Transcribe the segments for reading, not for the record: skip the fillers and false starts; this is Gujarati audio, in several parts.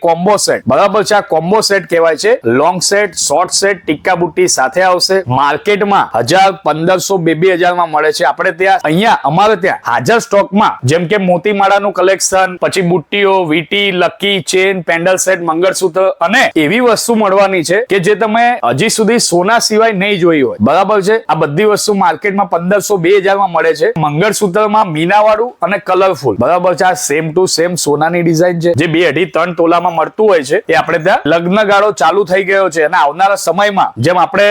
કોમ્બો સેટ બરાબર છે। આ કોમ્બો સેટ કહેવાય છે। Long set, short set, tikka બુટ્ટી સાથે આવશે। માર્કેટમાં 1000, 1500, 2000 માં મળે છે। આપણે ત્યાં અહીંયા અમારે ત્યાં હાજર સ્ટોકમાં જેમ કે મોતીમાળાનું કલેક્શન, પછી બુટ્ટીઓ, વીટી, લકી, ચેન, પેન્ડલ સેટ, મંગળસૂત્ર અને એવી વસ્તુ મળવાની છે કે જે તમે હજી સુધી સોના સિવાય નહીં જોઈ હોય બરાબર છે। આ બધી વસ્તુ માર્કેટમાં 1500, 2000 માં મળે છે। મંગળસૂત્રમાં મીનાવાળું અને કલરફુલ બરાબર છે। આ સેમ ટુ સેમ સોનાની ડિઝાઇન છે જે 2.5-3 તોલામાં મળતું હોય છે। એ આપણે ત્યાં લગ્ન ગાળો ચાલુ થઈ ગયો છે અને આવનારા સમયમાં જેમ આપણે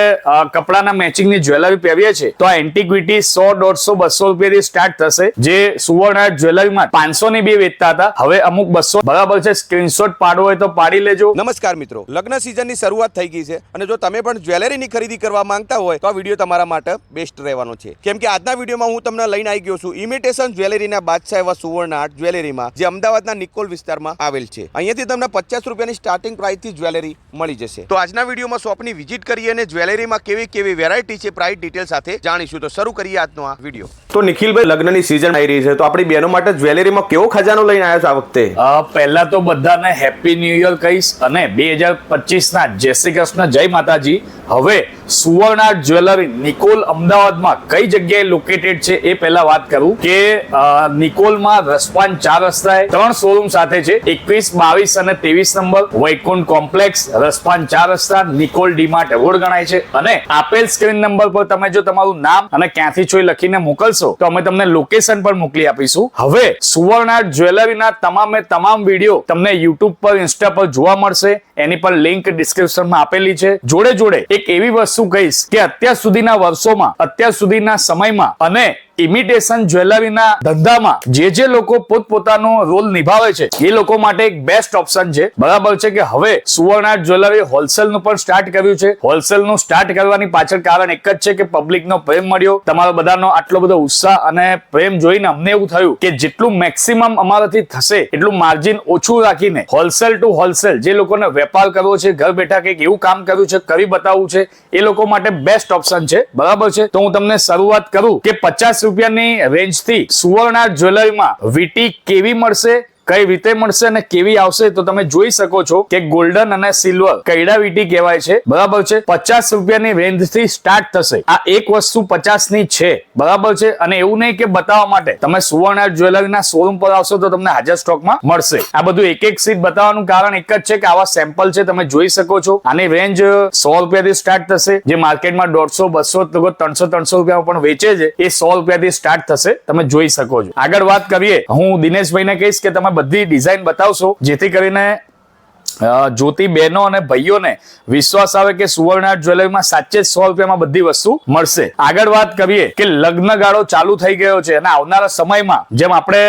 કપડાના મેચિંગની જ્વેલરી પહેરીએ છીએ તો આ એન્ટિક્વિટી 100, 150, 200 રૂપિયાથી સ્ટાર્ટ થશે। જે સુવર્ણ જ્વેલરીમાં 500 ની 2 વેચતા હતા, હવે અમુક 200 બરાબર છે। સ્ક્રીનશોટ પાડવો હોય તો પાડી લેજો। નમસ્કાર મિત્રો, લગ્ન સિઝનની શરૂઆત થઈ ગઈ છે અને જો તમે પણ જ્વેલરીની ખરીદી કરવા માંગતા હોય તો આ વિડીયો તમારા માટે બેસ્ટ રહેવાનો છે, કેમ કે આજના વિડીયોમાં હું તમને લઈને આવી ગયો છું ઇમિટેશન જ્વેલરીના બાદશાહ એવા સુવર્ણ આર્ટ જ્વેલરીમાં, જે અમદાવાદના નિકોલ વિસ્તારમાં આવેલ છે। અહીંયાથી તમને 50 રૂપિયાની સ્ટાર્ટિંગ પ્રાઇસથી જ્વેલરી મળી જશે। તો આજના વિડીયોમાં શોપની વિઝિટ કરીએ અને જ્વેલરીમાં કેવી કેવી વેરાયટી છે પ્રાઇસ ડિટેલ સાથે જાણીશું। તો શરૂ કરીએ આજનો આ વિડીયો। તો નિખિલભાઈ, લગ્નની સીઝન આવી રહી છે તો આપણી બહેનો માટે જ્વેલરીમાં કેવો ખજાનો લઈને આવ્યા છો આ વખતે? પહેલા તો બધાને હેપી ન્યુ યર કહીશ અને 2025 ના જય શ્રી કૃષ્ણ, જય માતાજી। હવે સુવર્ણ આર્ટ જ્વેલરી નિકોલ અમદાવાદમાં કઈ જગ્યાએ લોકેટેડ છે એ પહેલા વાત કરું કે નિકોલમાં રસપાન 4 રસ્તાએ 3 શોરૂમ સાથે છે। 21, 22 અને 23 નંબર વૈકુંઠ કોમ્પ્લેક્સ, રસપાન 4 રસ્તા, નિકોલ ડીમાર્ટ એવોર્ડ ગણાય છે। અને આપેલ સ્ક્રીન નંબર પર તમે જો તમારું નામ અને ક્યાંથી છો એ લખીને મોકલશો તો અમે તમને લોકેશન પર મોકલી આપીશું। હવે સુવર્ણ આર્ટ જ્વેલરીના તમામ વિડીયો તમને યુટ્યુબ પર, ઇન્સ્ટા પર જોવા મળશે। એની પર લિંક ડિસ્ક્રિપ્શનમાં આપેલી છે। જોડે જોડે એક એવી વસ્તુ કહીશ કે અત્યાર સુધીના વર્ષોમાં, અત્યાર સુધીના સમયમાં અને ઇમિટેશન જ્વેલરીના ધંધામાં જે લોકો પોતપોતાનો રોલ નિભાવે છે એ લોકો માટે એક બેસ્ટ ઓપ્શન છે બરાબર છે કે હવે સુવર્ણ આર્ટ જ્વેલરી હોલસેલ નું પણ સ્ટાર્ટ કર્યું છે। હોલસેલ નું સ્ટાર્ટ કરવાની પાછળ કારણ એક જ છે કે પબ્લિક નો પ્રેમ મળ્યો, તમારો બધાનો આટલો બધો ઉત્સાહ અને પ્રેમ જોઈને અમને એવું થયું કે જેટલું મેક્સિમમ અમારાથી થશે એટલું માર્જિન ઓછું રાખીને હોલસેલ ટુ હોલસેલ જે લોકોને વેપાર કરવો છે, ઘર બેઠા કંઈક એવું કામ કર્યું છે, કરી બતાવવું છે, એ લોકો માટે બેસ્ટ ઓપ્શન છે બરાબર છે। તો હું તમને શરૂઆત કરું કે 50 રૂપિયાની રેન્જ થી સુવર્ણ આર્ટ જ્વેલરીમાં વીટી કેવી મળશે, કઈ રીતે મળશે અને કેવી આવશે તો તમે જોઈ શકો છો કે ગોલ્ડન અને સિલ્વર કૈડા વીટી કહેવાય છે બરાબર છે। 50 રૂપિયાની રેન્જ થી સ્ટાર્ટ થશે। આ એક વસ્તુ 50 ની છે બરાબર છે। અને એવું નહીં કે બતાવવા માટે તમે સુવર્ણ આર્ટ જ્વેલરીના શોરૂમ પર આવશો તો તમને હાજર સ્ટોકમાં મળશે। આ બધું એક સીટ બતાવવાનું કારણ એક જ છે કે આવા સેમ્પલ છે, તમે જોઈ શકો છો। આની રેન્જ 100 રૂપિયાથી સ્ટાર્ટ થશે, જે માર્કેટમાં 150, 200, 300 રૂપિયામાં પણ વેચે છે એ 100 રૂપિયાથી સ્ટાર્ટ થશે, તમે જોઈ શકો છો। આગળ વાત કરીએ, હું દિનેશભાઈને કહીશ કે તમે બધી ડિઝાઇન બતાવશો જેથી કરીને જ્યોતિ બહેનો અને ભાઈઓને વિશ્વાસ આવે કે સુવર્ણ આર્ટ જ્વેલરીમાં સાચે 100 રૂપિયામાં બધી વસ્તુ મળશે। આગળ વાત કરીએ કે લગ્ન ગાળો ચાલુ થઈ ગયો છે અને આવનારા સમયમાં જેમ આપણે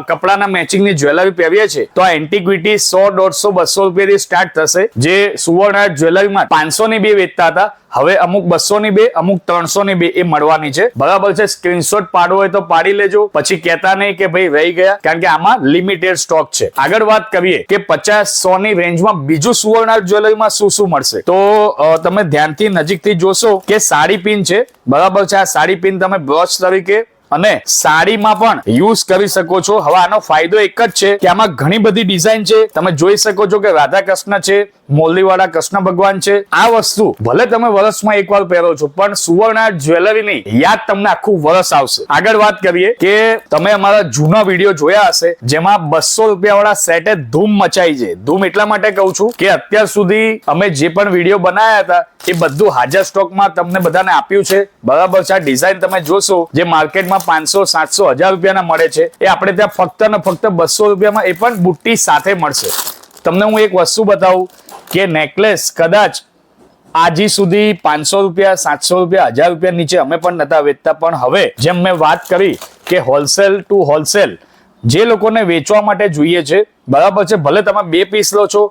કપડાના મેચિંગની જ્વેલરી પહેરીએ છીએ તો આ એન્ટિક્વિટી 100, 150, 200 રૂપિયાથી સ્ટાર્ટ થશે। જે સુવર્ણ આર્ટ જ્વેલરીમાં 500 ની 2 વેચતા હતા, હવે અમુક 200 ની 2, અમુક 300 ની 2 એ મળવાની છે બરાબર છે। સ્ક્રીનશોટ પાડવો હોય તો પાડી લેજો, પછી કહેતા નહીં કે ભાઈ રહી ગયા, કારણ કે આમાં લિમિટેડ સ્ટોક છે। આગળ વાત કરીએ કે 50-100 ની રેન્જમાં બીજું સુવર્ણ આર્ટ જ્વેલરીમાં શું મળશે તો તમે ધ્યાનથી નજીકથી જોશો કે સાડી પિન છે બરાબર છે। આ સાડી પિન તમે બ્રોચ તરીકે અને સાડીમાં પણ યુઝ કરી શકો છો। હવે આનો ફાયદો એક જ છે કે આમાં ઘણી બધી ડિઝાઇન છે, તમે જોઈ શકો છો કે રાધા કૃષ્ણ છે, મોરલીવાળા કૃષ્ણ ભગવાન છે। આ વસ્તુ ભલે તમે વર્ષમાં એકવાર પહેરો છો પણ સુવર્ણ આર્ટ જ્વેલરીની યાદ તમને આખું વર્ષ આવશે। આગળ વાત કરીએ કે તમે અમારા જૂના વિડીયો જોયા હશે જેમાં 200 રૂપિયા વાળા સેટે ધૂમ મચાઈ છે। ધૂમ એટલા માટે કહું છું કે અત્યાર સુધી અમે જે પણ વિડીયો બનાવ્યા હતા એ બધું હાજર સ્ટોકમાં તમને બધાને આપ્યું છે બરાબર છે। આ ડિઝાઇન તમે જોશો જે માર્કેટમાં 500, 700, 1000 રૂપિયાના મળે છે એ આપણે ત્યાં ફક્ત ને ફક્ત 200 રૂપિયામાં, એ પણ બુટ્ટી સાથે મળશે। તમને હું એક વસ્તુ બતાવું કે નેકલેસ કદાચ આજી સુધી 500 રૂપિયા, 700 રૂપિયા, 1000 રૂપિયા નીચે અમે પણ નતા વેચતા, પણ હવે જેમ મેં વાત કરી કે હોલસેલ ટુ હોલસેલ જે લોકોને વેચવા માટે જોઈએ છે બરાબર છે, ભલે તમે 2 પીસ લો છો,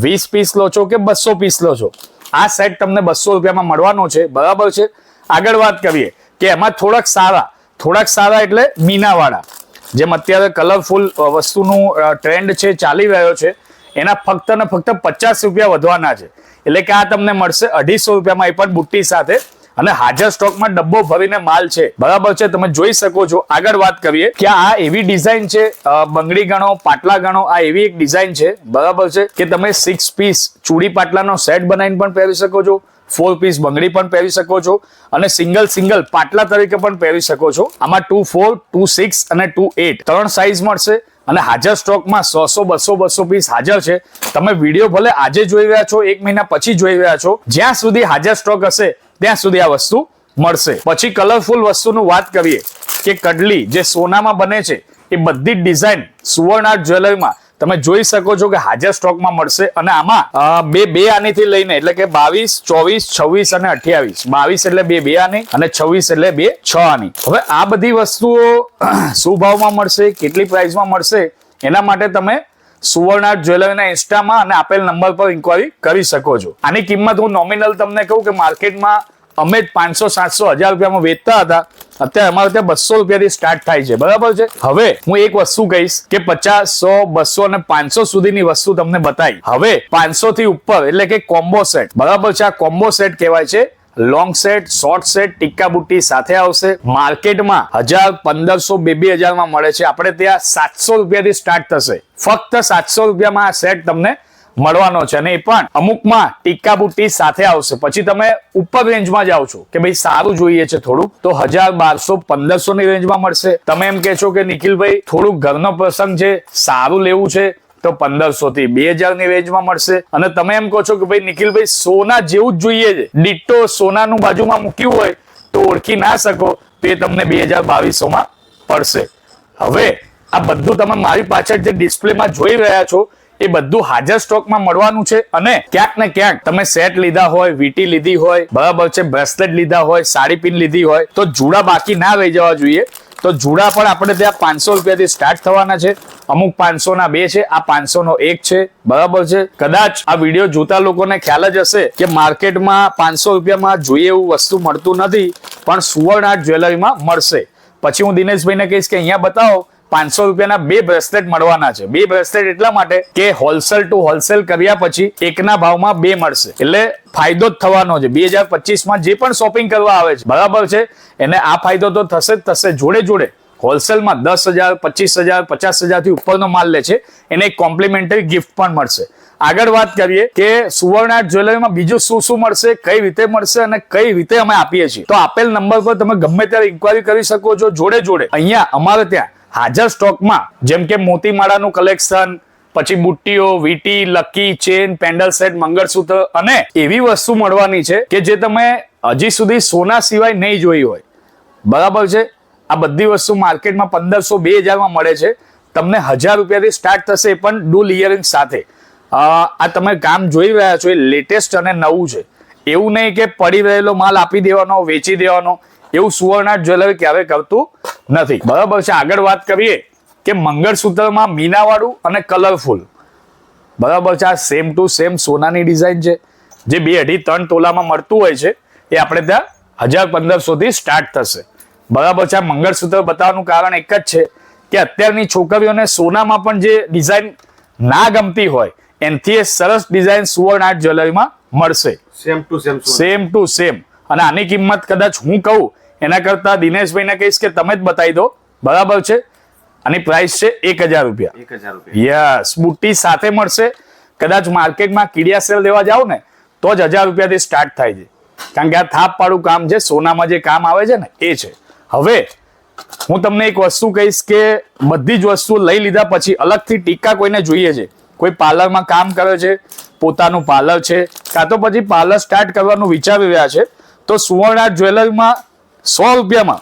20 પીસ લો છો કે 200 પીસ લો છો, આ સેટ તમને 200 રૂપિયામાં મળવાનો છે બરાબર છે। આગળ વાત કરીએ કે એમાં થોડાક સારા એટલે મીનાવાળા, જેમ અત્યારે કલરફુલ વસ્તુનું ટ્રેન્ડ છે, ચાલી રહ્યો છે, એના ફક્ત ને ફક્ત 50 રૂપિયા વધવાના છે। એટલે કે આ તમને મળશે 250 રૂપિયામાં, એ પણ બુટ્ટી સાથે। અને હાજર સ્ટોકમાં ડબ્બો ભરીને માલ છે, બરાબર છે. તમે જોઈ શકો છો. આગળ વાત કરીએ કે આ એવી ડિઝાઇન છે, બંગડી ગણો, પાટલા ગણો, આ એવી એક ડિઝાઇન છે, બરાબર છે, કે તમે 6 પીસ ચૂડી પાટલાનો સેટ બનાવીને પણ પહેરી શકો છો, 4 પીસ બંગડી પણ પહેરી શકો છો, અને સિંગલ પાટલા તરીકે પણ પહેરી શકો છો. આમાં 2-4, 2-6 અને 2-8 ત્રણ સાઇઝ મળશે. અને હાજર સ્ટોકમાં 100-200 પીસ હાજર છે. તમે વિડીયો ભલે આજે જોઈ રહ્યા છો, 1 મહિના પછી જોઈ રહ્યા છો, જ્યાં સુધી હાજર સ્ટોક હશે ત્યાં સુધી આ વસ્તુ મળશે. પછી કલરફુલ વસ્તુનું વાત કરીએ કે કડલી જે સોનામાં બને છે, એ બધી જ ડિઝાઇન સુવર્ણ આર્ટ જ્વેલરીમાં તમે જોઈ શકો છો કે હાજર સ્ટોકમાં મળશે. અને આમાં બે આનીથી લઈને એટલે કે 22, 24, 26 અને 28. 22 એટલે બે આની અને 26 એટલે 6 આની. હવે આ બધી વસ્તુઓ શું ભાવમાં મળશે, કેટલી પ્રાઇસમાં મળશે, એના માટે તમે સુવર્ણ આર્ટ જ્વેલરીના ઇન્સ્ટામાં અને આપેલ નંબર પર ઇન્ક્વાયરી કરી શકો છો. આની કિંમત હું નોમિનલ તમને કહું કે માર્કેટમાં અમે જ 500, 700, 1000 રૂપિયામાં વેચતા હતા. અત્યારે અમારે ત્યાં 200 રૂપિયાથી સ્ટાર્ટ થાય છે, બરાબર છે. હવે હું એક વસ્તુ કહીશ કે 50, 100, 200 અને 500 સુધીની વસ્તુ તમને બતાવી. હવે 500 થી ઉપર એટલે કે કોમ્બો સેટ, બરાબર છે. આ કોમ્બો સેટ કહેવાય છે. લોંગ સેટ, શોર્ટ સેટ, ટીકા બુટ્ટી સાથે આવશે. માર્કેટમાં 1000, 1500, 2000 માં મળે છે. આપણે ત્યાં 700 રૂપિયાથી સ્ટાર્ટ થશે. ફક્ત 700 રૂપિયામાં આ સેટ તમને મળવાનો છે. અને એ પણ અમુકમાં ટીકા બુટ્ટી સાથે આવશે. પછી તમે ઉપર રેન્જમાં જાઓ છો કે ભાઈ સારું જોઈએ છે થોડુંક, તો 1000, 1200, 1500 ની રેન્જમાં મળશે. તમે એમ કે છો કે નિખિલભાઈ થોડુંક ઘરનો પ્રસંગ છે, સારું લેવું છે, તો 1500 થી 2000 ની રેન્જમાં મળશે. અને તમે એમ કહો છો કે ભાઈ નિખિલભાઈ સોના જેવું જ જોઈએ છે, ડિટ્ટો સોનાનું બાજુમાં મૂક્યું હોય તો ઓળખી ના શકો, તો એ તમને 2000-2200 માં પડશે. હવે આ બધું તમે મારી પાછળ જે ડિસ્પ્લેમાં જોઈ રહ્યા છો એ બધું હાજર સ્ટોકમાં મળવાનું છે. અને ક્યાંક ને ક્યાંક તમે સેટ લીધા હોય, વીટી લીધી હોય, બરાબર છે, બ્રેસલેટ લીધા હોય, સાડી પિન લીધી હોય, તો જુડા બાકી ના રહી જવા જોઈએ. તો જુડા પણ આપણે ત્યાં 500 રૂપિયાથી સ્ટાર્ટ થવાના છે. અમુક 500 ના 2 છે, આ 500 નો 1 છે, બરાબર છે. કદાચ આ વિડીયો જોતા લોકોને ખ્યાલ જ હશે કે માર્કેટમાં 500 રૂપિયામાં જોઈએ એવું વસ્તુ મળતું નથી, પણ સુવર્ણ આર્ટ જ્વેલરીમાં મળશે. પછી હું દિનેશભાઈને કહીશ કે અહીંયા બતાવો 500 રૂપિયાના 2 બ્રેસલેટ મળવાના છે. 2 બ્રેસલેટ એટલા માટે કે હોલસેલ ટુ હોલસેલ કર્યા પછી એકના ભાવમાં 2 મળશે, એટલે ફાયદો જ થવાનો છે. 2025 માં જે પણ શોપિંગ કરવા આવે છે, બરાબર છે, એને આ ફાયદો તો થશે જ થશે. જોડે હોલસેલમાં 10,000, 25,000, 50,000 થી ઉપરનો માલ લે છે, એને એક કોમ્પ્લિમેન્ટરી ગિફ્ટ પણ મળશે. આગળ વાત કરીએ કે સુવર્ણ આર્ટ જ્વેલરીમાં બીજું શું મળશે, કઈ રીતે મળશે અને કઈ રીતે અમે આપીએ છીએ, તો આપેલ નંબર પર તમે ગમે ત્યારે ઇન્ક્વાયરી કરી શકો છો. જોડે અહીંયા અમારે ત્યાં હાજર સ્ટોકમાં જેમ કે મોતીમાળાનું કલેક્શન, પછી બુટ્ટીઓ, વીટી, લકી, ચેન, પેન્ડલ સેટ, મંગળસૂત્ર અને એવી વસ્તુ મળવાની છે કે જે તમે હજી સુધી સોના સિવાય નહીં જોઈ હોય, બરાબર છે. આ બધી વસ્તુ માર્કેટમાં 1500, 2000 માં મળે છે. તમને 1000 રૂપિયાથી સ્ટાર્ટ થશે, એ પણ ડુલ ઇયરિંગ સાથે. આ તમે કામ જોઈ રહ્યા છો એ લેટેસ્ટ અને નવું છે. એવું નહીં કે પડી રહેલો માલ આપી દેવાનો, વેચી દેવાનો, એવું સુવર્ણ આર્ટ જ્વેલરી ક્યારે કરતું નથી, બરાબર છે. આગળ વાત કરીએ કે મંગળસૂત્રમાં મીનાવાળું અને કલરફુલ, બરાબર છે. આ સેમ ટુ સેમ સોનાની ડિઝાઇન છે. જે 2-2.5-3 તોલામાં મળતું હોય છે એ આપણે ત્યાં 1000-1500 થી સ્ટાર્ટ થશે, બરાબર છે. આ મંગળસૂત્ર બતાવવાનું કારણ એક જ છે કે અત્યારની છોકરીઓને સોનામાં પણ જે ડિઝાઇન ના ગમતી હોય એનાથી સરસ ડિઝાઇન સુવર્ણ આર્ટ જ્વેલરીમાં મળશે. Same to same. અને આની કિંમત કદાચ હું કહું એના કરતા દિનેશભાઈને કહીશ કે તમે જ બતાવી દો, બરાબર છે. આની પ્રાઇસ છે 1000 રૂપિયા. યસ, બુટ્ટી સાથે મળશે. કદાચ માર્કેટમાં કીડિયા સેલ લેવા જાવ ને તો જ 1000 રૂપિયાથી સ્ટાર્ટ થાય છે, કારણ કે આ થાપ પાડું કામ છે, સોનામાં જે કામ આવે છે ને એ છે. હવે હું તમને એક વસ્તુ કહીશ કે બધી જ વસ્તુ લઈ લીધા પછી અલગથી ટીકા કોઈને જોઈએ છે, કોઈ પાર્લરમાં કામ કરે છે, પોતાનું પાર્લર છે, કાં તો પછી પાર્લર સ્ટાર્ટ કરવાનું વિચારી રહ્યા છે, તો સુવર્ણ આર્ટ જ્વેલરીમાં 100 રૂપિયામાં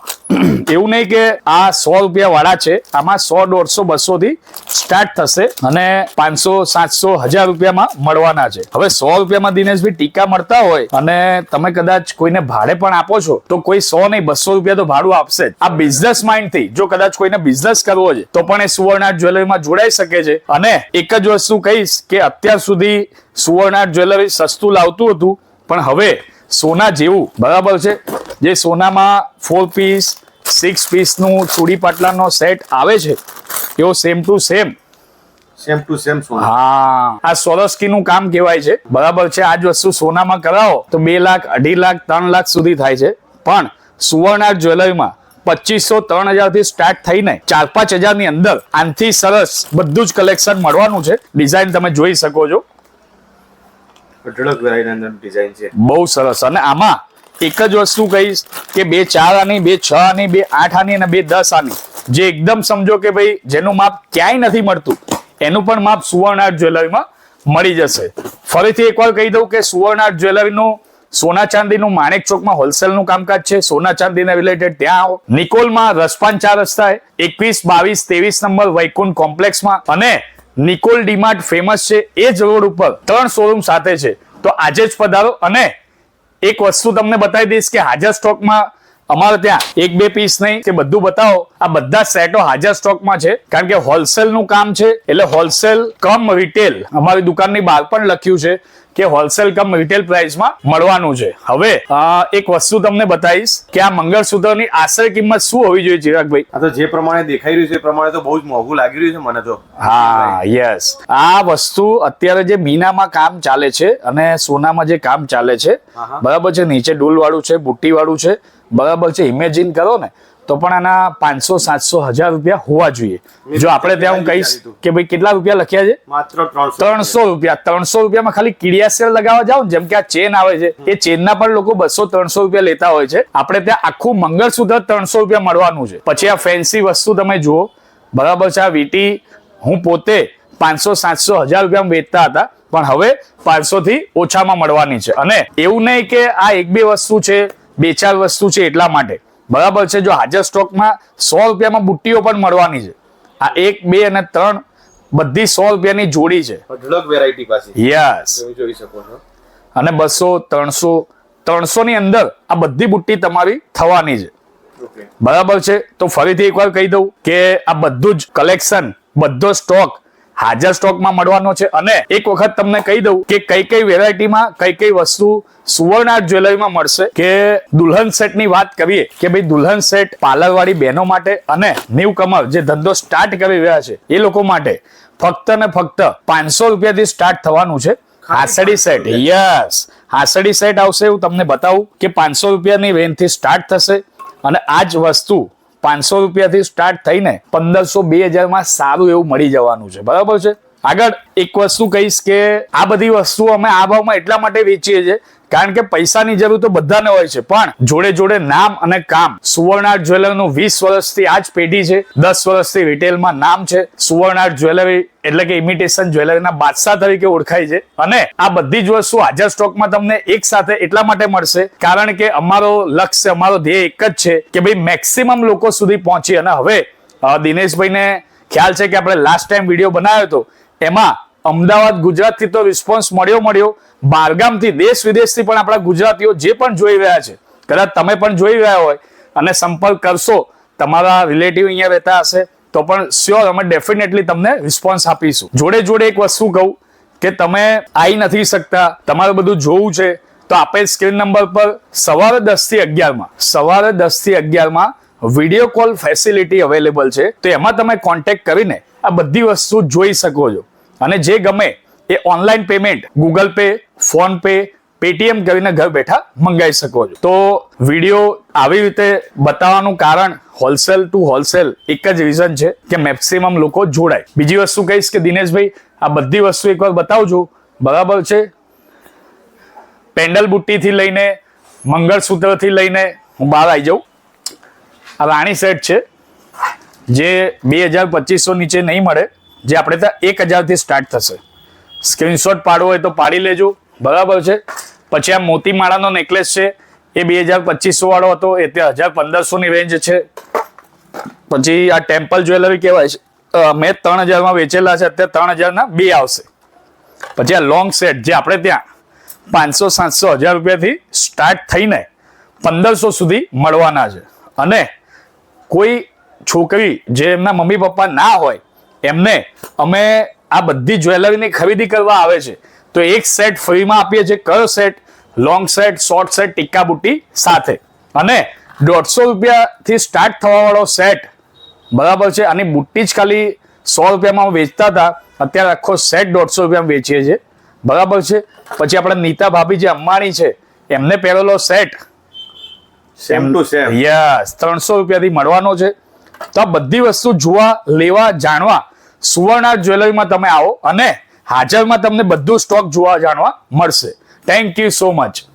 એવું નહીં કે આ 100 રૂપિયા વાળા છે, આમાં 100, 150, 200 થી સ્ટાર્ટ થશે અને 500, 700, 1000 રૂપિયામાં મળવાના છે. હવે 100 રૂપિયામાં દિનેશભાઈ ટીકા મળતા હોય અને તમે કદાચ કોઈને ભાડે પણ આપો છો તો કોઈ 100 નહીં 200 રૂપિયા તો ભાડું આપશે જ. આ બિઝનેસ માઇન્ડ થી જો કદાચ કોઈને બિઝનેસ કરવો છે તો પણ એ સુવર્ણ આર્ટ જ્વેલરીમાં જોડાઈ શકે છે. અને એક જ વસ્તુ કહીશ કે અત્યાર સુધી સુવર્ણ આર્ટ જ્વેલરી સસ્તું લાવતું હતું, પણ હવે સોના જેવું, બરાબર છે, જે સોનામાં 4 પીસ 6 પીસનું ચૂડી પાટલાનો સેટ આવે છે એવો same to same same to same સોનું. હા, આ સોરસ્કી નું કામ કહેવાય છે. બરાબર છે. આ જ વસ્તુ સોનામાં કરાવો તો 2 લાખ, 2.5 લાખ, 3 લાખ સુધી થાય છે. પણ સુવર્ણ જ્વેલરીમાં 2500-3000 થી સ્ટાર્ટ થઈને 4-5 હજાર ની અંદર આનથી સરસ બધું જ કલેક્શન મળવાનું છે. ડિઝાઇન તમે જોઈ શકો છો, અઢળક વેરાયટી અંદર ડિઝાઇન છે. બહુ સરસ. અને આમાં એક જ વસ્તુ કહીશ કે 2 4 આની, 2 6 આની, 2 8 આની અને 2 10 આની, જે એકદમ સમજો કે ભાઈ જેનું માપ ક્યાંય નથી મળતું એનું પણ માપ સુવર્ણ આર્ટ જ્વેલરીમાં મળી જશે. ફરીથી એકવાર કહી દઉં કે સુવર્ણ આર્ટ જ્વેલરીનું સોના ચાંદીનું માણેક ચોકમાં હોલસેલનું કામકાજ છે. સોના ચાંદીના રિલેટેડ ત્યાં આવો. નિકોલમાં રસપાન 4 રસ્તાએ 21, 22, 23 નંબર વૈકુંઠ કોમ્પ્લેક્સમાં, અને નિકોલ ડીમાર્ટ ફેમસ છે એ જ રોડ ઉપર 3 શોરૂમ સાથે છે. તો આજે જ પધારો. અને એક વસ્તુ તમને બતાવી દઈશ કે હાજર સ્ટોકમાં અમારે ત્યાં 1-2 પીસ નહીં કે બધું બતાવો, આ બધા સેટો હાજર સ્ટોકમાં છે. કારણ કે હોલસેલ નું કામ છે એટલે હોલસેલ કમ રિટેલ અમારી દુકાનની બહાર પણ લખ્યું છે કે હોલસેલ કમ રિટેલ પ્રાઇસમાં મળવાનું છે. હવે એક વસ્તુ તમને બતાવીશ કે આ મંગળસૂત્રની આશરે કિંમત શું હોવી જોઈએ ચિરાગભાઈ? આ તો જે પ્રમાણે દેખાઈ રહ્યું છે એ પ્રમાણે તો બહુ જ મોંઘું લાગી રહ્યું છે મને તો. હા, યસ. આ વસ્તુ અત્યારે જે મીનામાં કામ ચાલે છે અને સોનામાં જે કામ ચાલે છે, બરાબર છે, નીચે ડૂલ વાળું છે, બુટ્ટી વાળું છે, બરાબર છે. ઇમેજિન કરો ને તો પણ આના 500-700-1000 રૂપિયા હોવા જોઈએ. જો આપણે ત્યાં હું કહીશ કે ભાઈ કેટલા રૂપિયા લખ્યા છે? માત્ર 300 રૂપિયા. 300 રૂપિયામાં ખાલી કિડિયાસેર લગાવવા જાવ, જેમ કે આ ચેન આવે છે, એ ચેનના પણ લોકો 200-300 રૂપિયા લેતા હોય છે. આપણે ત્યાં આખું મંગળસૂત્ર 300 રૂપિયા મળવાનું છે. પછી આ ફેન્સી વસ્તુ તમે જુઓ, બરાબર છે. આ વીટી હું પોતે 500-700-1000 રૂપિયામાં વેચતા હતા, પણ હવે 500 થી ઓછામાં મળવાની છે. અને એવું નહીં કે આ 1-2 વસ્તુ છે, 2-4 વસ્તુ છે એટલા માટે, બરાબર છે. જો હાજર સ્ટોકમાં 100 રૂપિયામાં બુટ્ટીઓ પણ મળવાની છે. આ 1, 2 અને 3 બધી 100 રૂપિયાની જોડી છે. અઢળક વેરાયટી પાછી. યસ. તમે જોઈ શકો છો. અને 200, 300 ની અંદર આ બધી બુટ્ટી તમારી થવાની છે. ઓકે. બરાબર છે. તો ફરીથી એકવાર કહી દઉં કે આ બધું જ કલેક્શન, બધો સ્ટોક હાજર સ્ટોકમાં મળવાનો છે. અને એક વખત તમને કહી દઉં કે કઈ વેરાયટીમાં કઈ વસ્તુ સુવર્ણ આર્ટ જ્વેલરીમાં મળશે. કે દુલ્હન સેટ ની વાત કરીએ કે ભાઈ દુલ્હન સેટ પાર્લર વાળી બહેનો માટે અને ન્યુ કમર જે ધંધો સ્ટાર્ટ કરી રહ્યા છે એ લોકો માટે ફક્ત ને ફક્ત 500 રૂપિયાથી સ્ટાર્ટ થવાનું છે. હાસડી સેટ, યસ, હાસડી સેટ આવશે. એવું તમને બતાવું કે 500 રૂપિયાની રેન્જ થી સ્ટાર્ટ થશે. અને આ જ વસ્તુ 500 રૂપિયાથી સ્ટાર્ટ થઈને 1500-2000 માં સારું એવું મળી જવાનું છે. બરાબર છે. આગળ એક વસ્તુ કહીશ કે આ બધી વસ્તુ અમે આ ભાવમાં એટલા માટે વેચીએ છીએ કારણ કે પૈસાની જરૂર તો બધાને હોય છે, પણ જોડે જોડે નામ અને કામ. સુવર્ણ આર્ટ જ્વેલરીનું 20 વર્ષથી આ જ પેઢી છે. 10 વર્ષથી રિટેલમાં નામ છે. સુવર્ણ આર્ટ જ્વેલરી એટલે કે ઇમિટેશન જ્વેલરીના બાદશાહ તરીકે ઓળખાય છે. અને આ બધી જ વસ્તુ હાજર સ્ટોકમાં તમને એક સાથે એટલા માટે મળશે કારણ કે અમારો લક્ષ્ય, અમારો ધ્યેય એક જ છે કે ભાઈ મેક્સિમમ લોકો સુધી પહોંચી. અને હવે દિનેશભાઈને ખ્યાલ છે કે આપણે લાસ્ટ ટાઈમ વિડીયો બનાવ્યો હતો, એમાં અમદાવાદ, ગુજરાતથી તો રિસ્પોન્સ મળ્યો. બહારગામથી, દેશ વિદેશથી પણ આપણા ગુજરાતીઓ જે પણ જોઈ રહ્યા છે, કદાચ તમે પણ જોઈ રહ્યા હોય અને સંપર્ક કરશો, તમારા રિલેટિવ અહીંયા રહેતા હશે તો પણ શ્યોર અમે ડેફિનેટલી તમને રિસ્પોન્સ આપીશું. જોડે જોડે એક વસ્તુ કહું કે તમે આવી નથી શકતા, તમારે બધું જોવું છે, તો આપેલ સ્ક્રીન નંબર પર સવારે 10 થી 11 માં વિડીયો કોલ ફેસિલિટી અવેલેબલ છે. તો એમાં તમે કોન્ટેક્ટ કરીને આ બધી વસ્તુ જોઈ શકો છો. અને જે ગમે એ online payment Google Pay, PhonePe, Paytm કરીને ઘર બેઠા મંગાવી શકો છો. તો વિડીયો આવી રીતે બતાવવાનું કારણ હોલસેલ ટુ હોલસેલ એક જ રીઝન છે કે મેક્સિમમ લોકો જોડાય. બીજી વસ્તુ કહીશ કે દિનેશભાઈ આ બધી વસ્તુ એકવાર બતાવજો. બરાબર છે. પેન્ડલ બુટ્ટીથી લઈને મંગળસૂત્રથી લઈને હું બહાર આવી જાઉં. આ રાણી સેટ છે જે 2000-2500 નીચે નહીં મળે, જે આપણે ત્યાં 1000 થી સ્ટાર્ટ થશે. સ્ક્રીનશોટ પાડવો હોય તો પાડી લેજો. બરાબર છે. પછી આ મોતી માળાનો નેકલેસ છે, એ 2000-2500 વાળો હતો, એ ત્યાં 1000-1500 ની રેન્જ છે. પછી આ ટેમ્પલ જ્વેલરી કહેવાય છે, મેં 3000 માં વેચેલા છે, અત્યારે 3000 ના 2 આવશે. પછી આ લોંગ સેટ જે આપણે ત્યાં 500-700-1000 રૂપિયાથી સ્ટાર્ટ થઈને 1500 સુધી મળવાના છે. અને કોઈ છોકરી જે એમના મમ્મી પપ્પા ના હોય એમને અમે આ બધી જ્વેલરીની ખરીદી કરવા આવે છે તો એક સેટ ફ્રીમાં આપીએ છીએ. કયો set? Long set, short set, ટીકા બુટ્ટી સાથે. અને 150 રૂપિયાથી સ્ટાર્ટ થવા વાળો સેટ, બરાબર છે. આની બુટ્ટી જ ખાલી 100 રૂપિયામાં વેચતા હતા, અત્યારે આખો સેટ 150 રૂપિયા વેચીએ છીએ, બરાબર છે. પછી આપણે નીતા ભાભી જે અંબાણી છે એમને પહેરેલો set same to same. Yes 300 રૂપિયાથી મળવાનો છે. તો આ બધી વસ્તુ જોવા, લેવા, જાણવા સુવર્ણ જ્વેલરીમાં તમે આવો અને હાજરમાં તમને બધું સ્ટોક જોવા જાણવા મળશે. Thank you so much.